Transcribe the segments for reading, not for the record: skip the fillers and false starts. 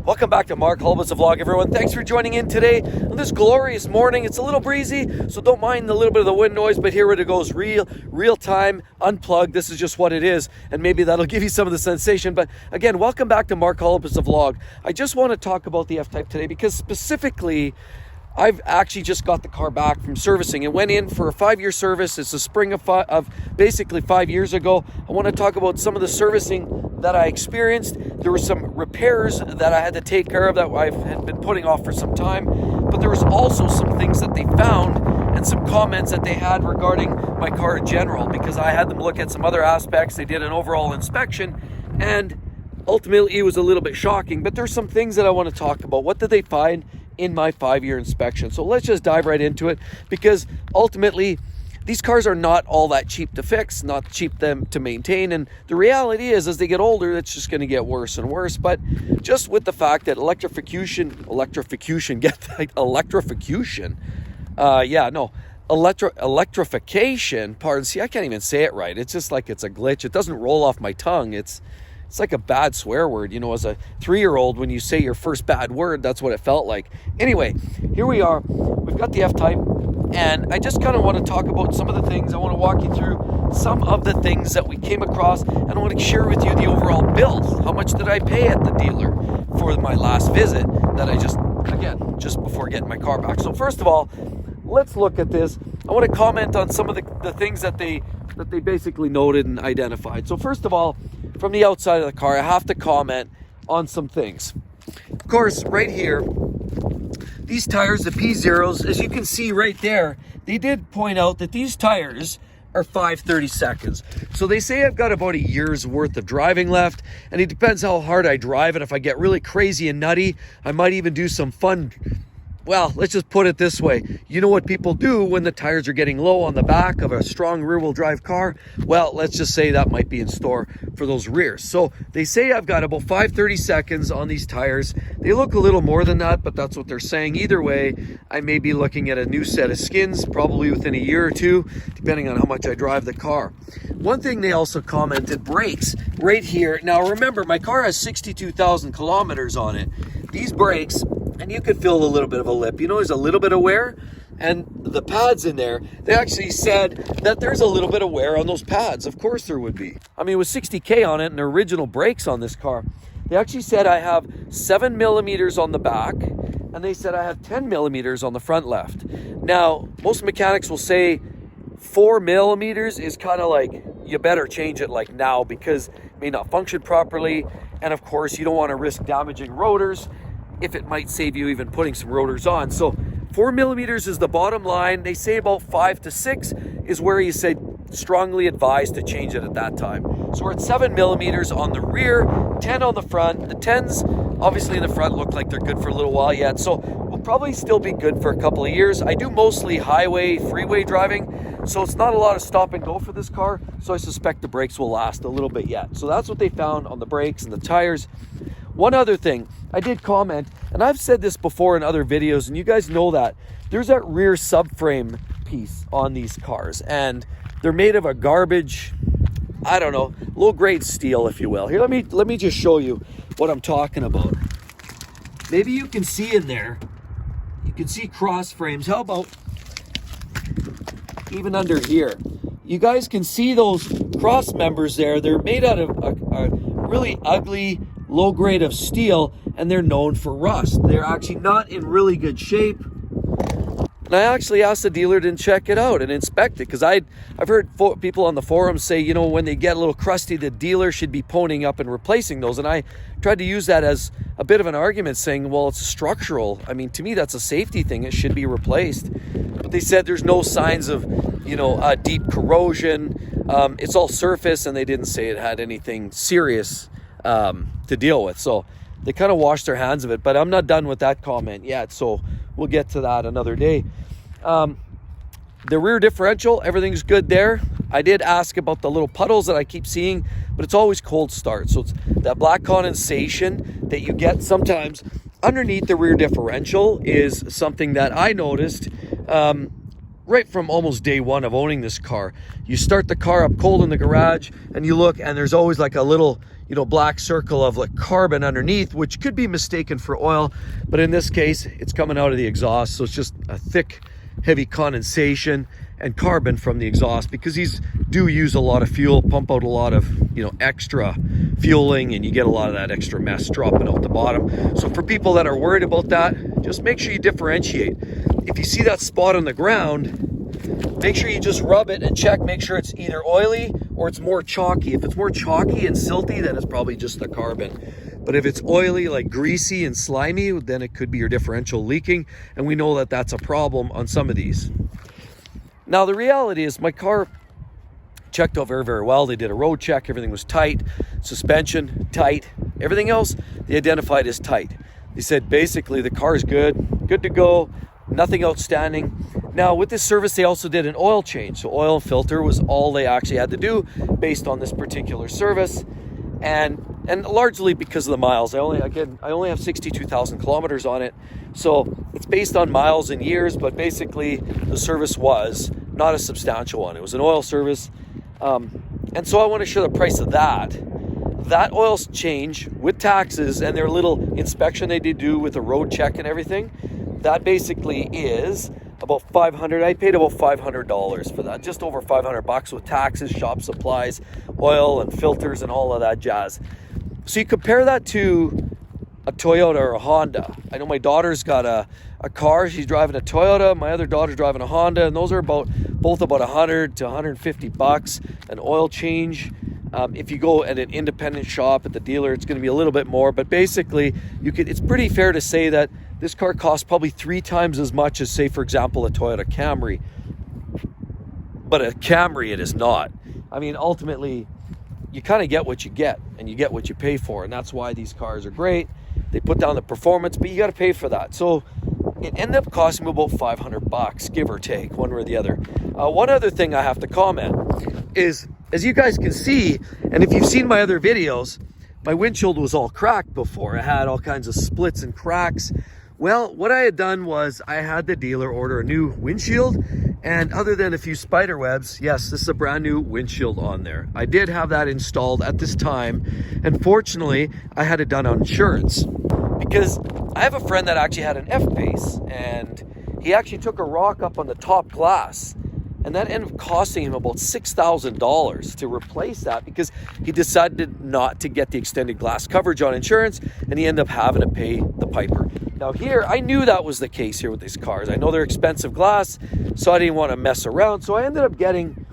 Welcome back to Mark Hulbut's vlog, everyone. Thanks for joining in today on this glorious morning. It's a little breezy, so don't mind the little bit of the wind noise, but here it goes, real time, unplugged. This is just what it is, and maybe that'll give you some of the sensation. But again, welcome back to Mark Hulbut's vlog. I just want to talk about the F-Type today because specifically, I've actually just got the car back from servicing. It went in for a 5-year service. It's the spring of basically 5 years ago. I want to talk about some of the servicing that I experienced. There were some repairs that I had to take care of that I had been putting off for some time. But there was also some things that they found and some comments that they had regarding my car in general, because I had them look at some other aspects. They did an overall inspection, and ultimately it was a little bit shocking. But there's some things that I want to talk about. What did they find in my 5-year inspection? So let's just dive right into it, because ultimately these cars are not all that cheap to fix, not cheap them to maintain, and the reality is as they get older it's just going to get worse and worse. But just with the fact that electrification, pardon, see, I can't even say it right. It's just like it's a glitch. It doesn't roll off my tongue. It's like a bad swear word. You know, as a 3-year-old, when you say your first bad word, that's what it felt like. Anyway, here we are. We've got the F-Type, and I just kind of want to talk about some of the things. I want to walk you through some of the things that we came across, and I want to share with you the overall bill. How much did I pay at the dealer for my last visit that I just before getting my car back. So first of all, let's look at this. I want to comment on some of the things that they basically noted and identified. So first of all, from the outside of the car, I have to comment on some things. Of course, right here, these tires, the P0s, as you can see right there, they did point out that these tires are 5/32. So they say I've got about a year's worth of driving left, and it depends how hard I drive. And if I get really crazy and nutty, I might even do some fun. Well, let's just put it this way. You know what people do when the tires are getting low on the back of a strong rear-wheel drive car? Well, let's just say that might be in store for those rears. So they say I've got about 5/32 on these tires. They look a little more than that, but that's what they're saying. Either way, I may be looking at a new set of skins, probably within a year or two, depending on how much I drive the car. One thing they also commented, brakes right here. Now remember, my car has 62,000 kilometers on it. These brakes, and you could feel a little bit of a lip. You know, there's a little bit of wear, and the pads in there, they actually said that there's a little bit of wear on those pads. Of course there would be. I mean, with 60K on it and original brakes on this car, they actually said I have 7 millimeters on the back, and they said I have 10 millimeters on the front left. Now, most mechanics will say 4 millimeters is kind of like, you better change it like now, because it may not function properly, and of course you don't want to risk damaging rotors if it might save you even putting some rotors on. So 4 millimeters is the bottom line. They say about 5 to 6 is where you say strongly advised to change it at that time. So we're at 7 millimeters on the rear, 10 on the front. The 10s obviously in the front look like they're good for a little while yet, so we'll probably still be good for a couple of years. I do mostly highway, freeway driving, so it's not a lot of stop and go for this car, so I suspect the brakes will last a little bit yet. So that's what they found on the brakes and the tires. One other thing, I did comment, and I've said this before in other videos, and you guys know that there's that rear subframe piece on these cars, and they're made of a garbage, I don't know, low-grade steel, if you will. Here, let me just show you what I'm talking about. Maybe you can see in there, you can see cross frames. How about even under here? You guys can see those cross members there. They're made out of a really ugly low grade of steel, and they're known for rust. They're actually not in really good shape. And I actually asked the dealer to check it out and inspect it, because I've heard people on the forums say, you know, when they get a little crusty, the dealer should be ponying up and replacing those. And I tried to use that as a bit of an argument, saying, well, it's structural. I mean, to me, that's a safety thing. It should be replaced. But they said there's no signs of, you know, deep corrosion. It's all surface, and they didn't say it had anything serious to deal with. So they kind of washed their hands of it, but I'm not done with that comment yet, so we'll get to that another day. The rear differential, everything's good there. I did ask about the little puddles that I keep seeing, but it's always cold start. So it's that black condensation that you get sometimes underneath the rear differential is something that I noticed right from almost day one of owning this car. You start the car up cold in the garage and you look, and there's always like a little, black circle of like carbon underneath, which could be mistaken for oil, but in this case it's coming out of the exhaust. So it's just a thick, heavy condensation and carbon from the exhaust, because these do use a lot of fuel, pump out a lot of extra fueling, and you get a lot of that extra mess dropping out the bottom. So for people that are worried about that, just make sure you differentiate. If you see that spot on the ground, make sure you just rub it and check, make sure it's either oily or it's more chalky. If it's more chalky and silty, then it's probably just the carbon. But if it's oily, like greasy and slimy, then it could be your differential leaking, and we know that that's a problem on some of these. Now the reality is my car checked out very, very well. They did a road check, everything was tight, suspension tight, everything else they identified as tight. They said basically the car is good to go, nothing outstanding. Now with this service, they also did an oil change. So oil and filter was all they actually had to do based on this particular service. And largely because of the miles. I only have 62,000 kilometers on it. So it's based on miles and years, but basically the service was not a substantial one. It was an oil service. And so I want to show the price of that. That oil change with taxes and their little inspection they did do with a road check and everything, that basically is about $500. I paid about $500 for that, just over $500 with taxes, shop supplies, oil and filters and all of that jazz. So you compare that to a Toyota or a Honda. I know my daughter's got a car, she's driving a Toyota, my other daughter's driving a Honda, and those are both about $100 to $150 an oil change. If you go at an independent shop at the dealer, it's going to be a little bit more, but basically it's pretty fair to say that this car costs probably 3 times as much as, say, for example, a Toyota Camry. But a Camry, it is not. I mean, ultimately, you kind of get what you get, and you get what you pay for, and that's why these cars are great. They put down the performance, but you got to pay for that. So it ended up costing me about $500, give or take, one way or the other. One other thing I have to comment is, as you guys can see, and if you've seen my other videos, my windshield was all cracked before. I had all kinds of splits and cracks. Well, what I had done was I had the dealer order a new windshield, and other than a few spider webs, yes, this is a brand new windshield on there. I did have that installed at this time, and fortunately, I had it done on insurance, because I have a friend that actually had an F-Pace, and he actually took a rock up on the top glass, and that ended up costing him about $6,000 to replace that, because he decided not to get the extended glass coverage on insurance, and he ended up having to pay the piper. Now here, I knew that was the case here with these cars. I know they're expensive glass, so I didn't want to mess around. So I ended up getting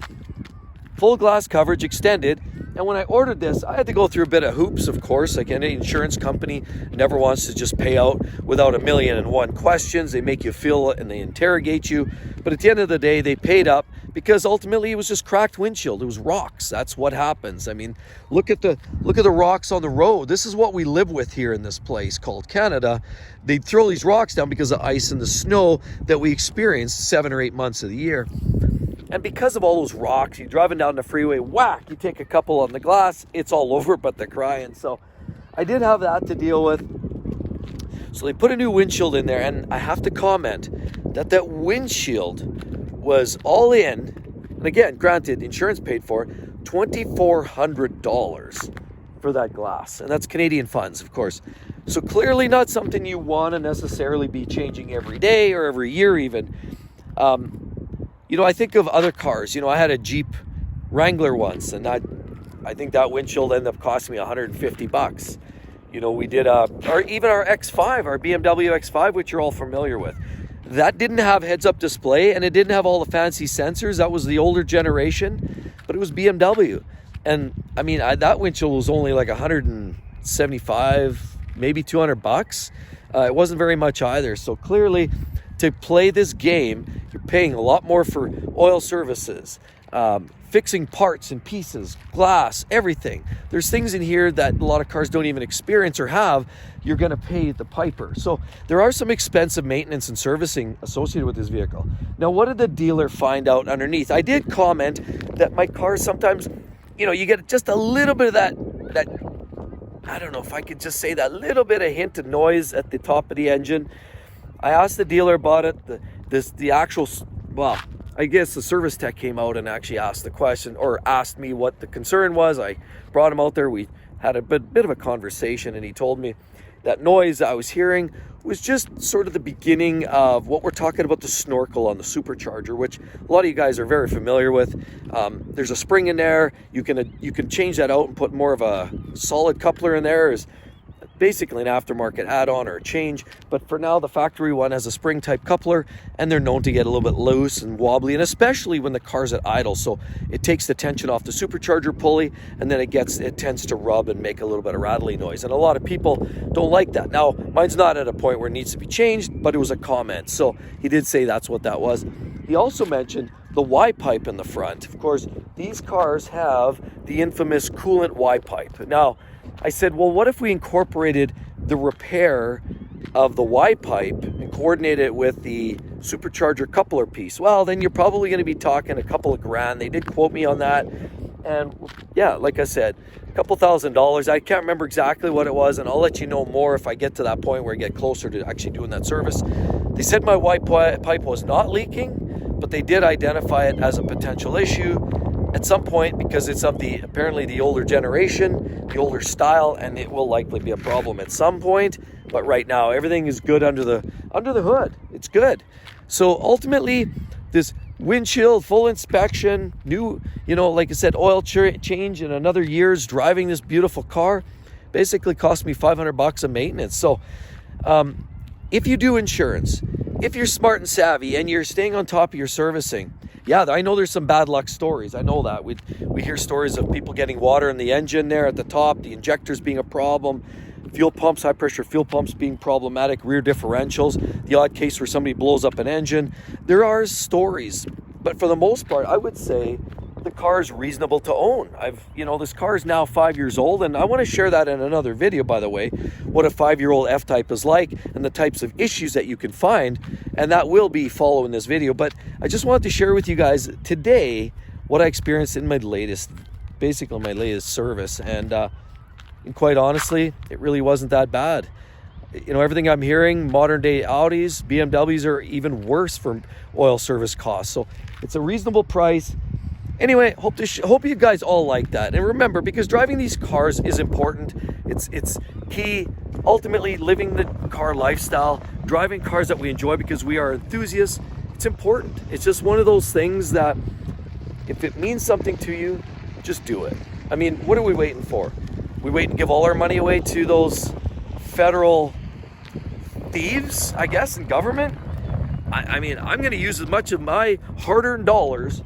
full glass coverage extended. And when I ordered this, I had to go through a bit of hoops, of course. Like any insurance company never wants to just pay out without 1,000,001 questions. They make you feel it and they interrogate you. But at the end of the day, they paid up, because ultimately it was just cracked windshield. It was rocks. That's what happens. I mean, look at the rocks on the road. This is what we live with here in this place called Canada. They throw these rocks down because of ice and the snow that we experience 7 or 8 months of the year. And because of all those rocks, you're driving down the freeway, whack, you take a couple on the glass, it's all over but the crying. So I did have that to deal with. So they put a new windshield in there, and I have to comment that windshield was all in, and again, granted, insurance paid for, $2,400 for that glass, and that's Canadian funds, of course. So clearly not something you want to necessarily be changing every day or every year even. I think of other cars. I had a Jeep Wrangler once, and I think that windshield ended up costing me $150. We did even our X5, our BMW X5, which you're all familiar with. That didn't have heads-up display, and it didn't have all the fancy sensors. That was the older generation, but it was BMW. And I mean, that windshield was only like $175, maybe $200. It wasn't very much either. So clearly, to play this game, you're paying a lot more for oil services, fixing parts and pieces, glass, everything. There's things in here that a lot of cars don't even experience or have. You're going to pay the piper. So there are some expensive maintenance and servicing associated with this vehicle. Now, what did the dealer find out underneath? I did comment that my car sometimes, you get just a little bit of that, I don't know if I could just say that little bit of hint of noise at the top of the engine. I asked the dealer about it. I guess the service tech came out and actually asked the question, or asked me what the concern was. I brought him out there. We had a bit of a conversation, and he told me that noise I was hearing was just sort of the beginning of what we're talking about, the snorkel on the supercharger, which a lot of you guys are very familiar with. There's a spring in there. You can change that out and put more of a solid coupler in there. Is basically an aftermarket add-on or a change, but for now the factory one has a spring type coupler, and they're known to get a little bit loose and wobbly, and especially when the car's at idle, so it takes the tension off the supercharger pulley, and then it tends to rub and make a little bit of rattly noise, and a lot of people don't like that. Now mine's not at a point where it needs to be changed, but it was a comment, so he did say that's what that was. He also mentioned the Y pipe in the front. Of course, these cars have the infamous coolant Y pipe. Now I said, well, what if we incorporated the repair of the Y pipe and coordinated it with the supercharger coupler piece? Well, then you're probably going to be talking a couple of grand. They did quote me on that. And yeah, like I said, a couple $1,000s. I can't remember exactly what it was, and I'll let you know more if I get to that point where I get closer to actually doing that service. They said my Y pipe was not leaking, but they did identify it as a potential issue at some point because it's of apparently the older generation, the older style, and it will likely be a problem at some point. But right now, everything is good under the hood. It's good. So ultimately, this windshield, full inspection, new, like I said, oil change, and another year's driving this beautiful car, basically cost me $500 of maintenance. So if you do insurance, if you're smart and savvy and you're staying on top of your servicing, yeah, I know there's some bad luck stories. I know that. We hear stories of people getting water in the engine there at the top, the injectors being a problem, fuel pumps, high pressure fuel pumps being problematic, rear differentials, the odd case where somebody blows up an engine. There are stories, but for the most part, I would say the car is reasonable to own. This car is now 5 years old, and I want to share that in another video, by the way, what a 5-year-old F-Type is like and the types of issues that you can find, and that will be following this video. But I just wanted to share with you guys today what I experienced in my latest service, and quite honestly, it really wasn't that bad. Everything I'm hearing, modern day Audis, BMWs are even worse for oil service costs, so it's a reasonable price. Anyway, hope you guys all like that. And remember, because driving these cars is important, it's key. Ultimately, living the car lifestyle, driving cars that we enjoy because we are enthusiasts, it's important. It's just one of those things that if it means something to you, just do it. I mean, what are we waiting for? We wait and give all our money away to those federal thieves, I guess, in government? I mean, I'm going to use as much of my hard-earned dollars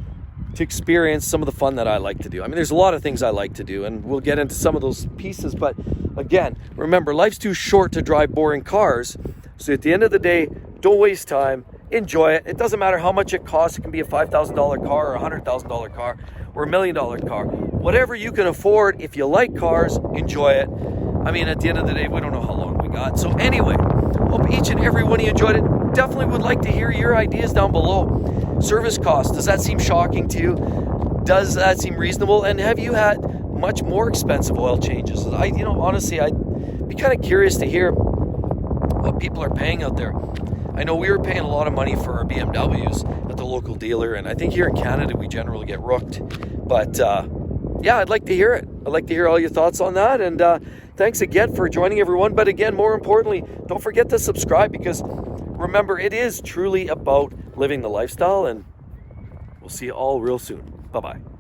to experience some of the fun that I like to do. I mean, there's a lot of things I like to do, and we'll get into some of those pieces. But again, remember, life's too short to drive boring cars. So at the end of the day, don't waste time. Enjoy it. It doesn't matter how much it costs. It can be a $5,000 car or a $100,000 car or $1 million car. Whatever you can afford, if you like cars, enjoy it. I mean, at the end of the day, we don't know how long we got. So anyway, hope each and every one of you enjoyed it. Definitely would like to hear your ideas down below. Service costs, does that seem shocking to you? Does that seem reasonable? And have you had much more expensive oil changes? Honestly, I'd be kind of curious to hear what people are paying out there. I know we were paying a lot of money for our BMWs at the local dealer, and I think here in Canada we generally get rooked. But yeah, I'd like to hear it. I'd like to hear all your thoughts on that, and thanks again for joining, everyone. But again, more importantly, don't forget to subscribe, because remember, it is truly about living the lifestyle, and we'll see you all real soon. Bye-bye.